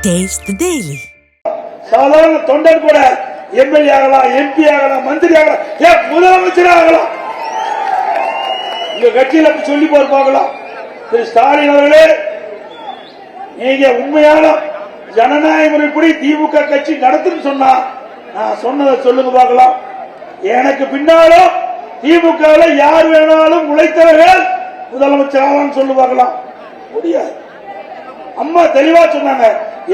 Taste the Daily. சாதாரண தொண்டர் கூட எம்எல்ஏ ஆகலாம், எம்பி ஆகலாம், மந்திரி ஆகலாம், ஏன் முதலமைச்சர் ஆகலாம். உங்க கட்சியில் அப்படி சொல்லி பார்க்கலாம். திரு ஸ்டாலின் அவர்களே, நீங்க உண்மையான ஜனநாயக முறைப்படி திமுக கட்சி நடத்துன்னு சொன்னா நான் சொன்னதை சொல்லுங்க பார்க்கலாம். எனக்கு பின்னாலும் திமுக யார் வேணாலும் உழைத்தவர்கள் முதலமைச்சர் ஆகலாம் சொல்லு பார்க்கலாம். முடியாது. அம்மா தெளிவா சொன்னாங்க,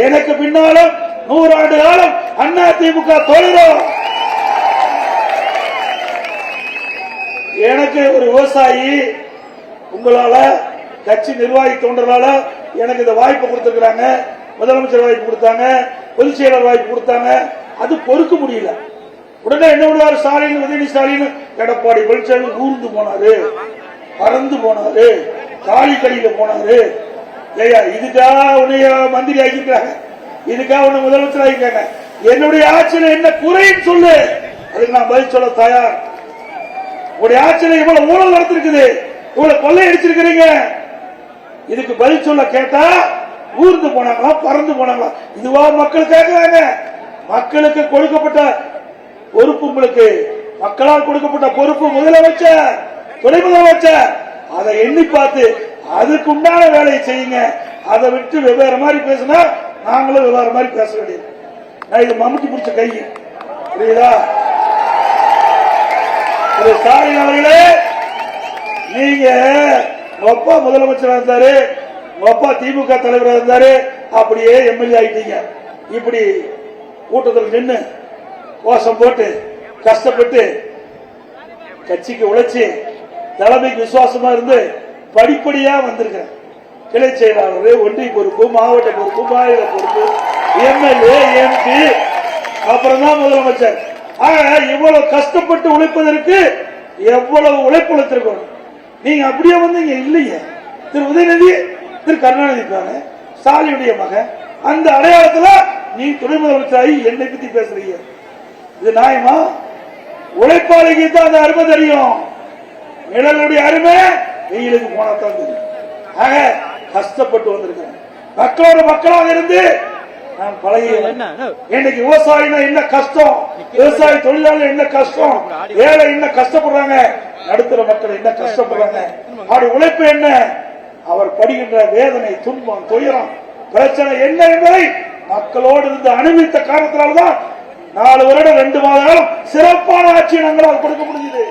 எனக்கு பின்னாலும் 100 ஆண்டு காலம் அண்ணா திமுக தொடரும். எனக்கு ஒரு விவசாயி உங்களால கட்சி நிர்வாகி தோன்றதால எனக்கு இந்த வாய்ப்பு கொடுத்திருக்கிறாங்க. முதலமைச்சர் வாய்ப்பு கொடுத்தாங்க, பொதுச் செயலர் வாய்ப்பு கொடுத்தாங்க. அது பொறுக்க முடியல. உடனே என்ன பண்ணுவாரு ஸ்டாலின், உதயநிதி ஸ்டாலின், எடப்பாடி பழனிசாமி ஊர்ந்து போனாரு, பறந்து போனாரு, காலி கடியில போனாரு. ஐயா, இதுக்காக உன்னைய மந்திரி ஆகிட்டாங்க, இதுக்காக உன்னை முதலமைச்சர் ஆகிட்டாங்க. என்னுடைய ஆட்சியில் என்ன குறைன்னு சொல்லு, அதுக்கு நான் பதில் சொல்ல தயார். உடைய ஆட்சியில் இவ்வளவு ஊழல் நடத்திருக்குது, இவ்வளவு கொள்ளை அடிச்சிருக்கிறீங்க, இதுக்கு பதில் சொல்ல கேட்டா ஊர்ந்து போனாங்களா, பறந்து போனாங்களா? இதுவா மக்கள் கேட்கிறாங்க? மக்களுக்கு கொடுக்கப்பட்ட பொறுப்பு, உங்களுக்கு மக்களால் கொடுக்கப்பட்ட பொறுப்பு முதலமைச்சர், துணை முதலமைச்சர், அதை எண்ணி பார்த்து அதுக்கு உண்டான வேலையை செய்யுங்க. அதை விட்டு வெவ்வேறு மாதிரி பேசினா நாங்களும் வெவ்வேறு மாதிரி பேச வேண்டியது. நான் இது மம்முட்டி பிடிச்ச கை, புரியுதா? ஸ்டாலின் அவர்களே, நீங்க அப்பா முதலமைச்சராக இருந்தாரு, அப்பா திமுக தலைவராக இருந்தாரு, அப்படியே எம்எல்ஏ ஆயிட்டீங்க. இப்படி கூட்டத்தில் நின்று கோஷம் போட்டு கஷ்டப்பட்டு கட்சிக்கு உழைச்சி தலைமைக்கு விசுவாசமா இருந்து படிப்படியா வந்திருக்கிறேன். கிளை செயலாளர், ஒன்றிய பொறுப்பு, மாவட்ட பொறுப்பு, மாநில பொறுப்பு, எம்எல்ஏ, எம்பி, அப்புறம் தான் முதலமைச்சர். இவ்வளவு கஷ்டப்பட்டு உழைப்பதற்கு எவ்வளவு உழைப்பு உழைத்திருக்கணும். நீங்க அப்படியே வந்தீங்க இல்லையே. திரு உதயநிதி, திரு கருணாநிதி தானே ஸ்டாலினுடைய மகன். அந்த அடையாளத்துல நீ துணை முதலமைச்சராகி என்னை பத்தி பேசுறீங்க. இது நியாயமா? உழைப்பாளிக்கு தான் அந்த அருமை தெரியும். நிழலுடைய அருமை வெயிலுக்கு போனாத்தான் தெரியும். ஆக கஷ்டப்பட்டு வந்திருக்கிறேன். மக்களோட மக்களாக இருந்து நான் பழகிய. இன்னைக்கு விவசாயினா என்ன கஷ்டம், விவசாய தொழிலாளர் என்ன கஷ்டம், ஏழை என்ன கஷ்டப்படுறாங்க, நடுத்தர மக்கள் என்ன கஷ்டப்படுறாங்க, அவருடைய உழைப்பு என்ன, அவர் படுகின்ற வேதனை, துன்பம், துயரம், பிரச்சனை என்ன என்பதை மக்களோடு இருந்து அனுபவித்த காரணத்தினால்தான் 4 வருடம் 2 மாத காலம் சிறப்பான ஆட்சி நாங்களால் கொடுக்க முடியுது.